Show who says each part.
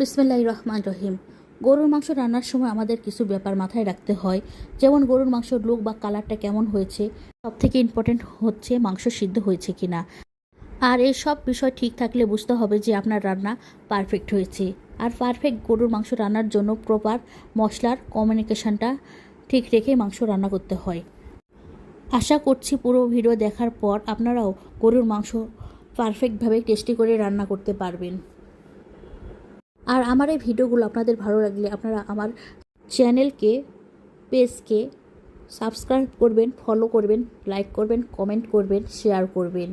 Speaker 1: বিসমিল্লাহির রহমানির রহিম। গরুর মাংস রান্নার সময় আমাদের কিছু ব্যাপার মাথায় রাখতে হয়, যেমন গরুর মাংসর লুক বা কালারটা কেমন হয়েছে। সব থেকে ইম্পর্টেন্ট হচ্ছে মাংস সিদ্ধ হয়েছে কিনা। আর এই সব বিষয় ঠিক থাকলে বুঝতে হবে যে আপনার রান্না পারফেক্ট হয়েছে। আর পারফেক্ট গরুর মাংস রান্নার জন্য প্রপার মশলার কমিউনিকেশনটা ঠিক রেখে মাংস রান্না করতে হয়। আশা করছি পুরো ভিডিও দেখার পর আপনারাও গরুর মাংস পারফেক্টভাবে টেস্টি করে রান্না করতে পারবেন। আর আমার এই ভিডিওগুলো আপনাদের ভালো লাগলে আপনারা আমার চ্যানেলকে, পেজকে সাবস্ক্রাইব করবেন, ফলো করবেন, লাইক করবেন, কমেন্ট করবেন, শেয়ার করবেন।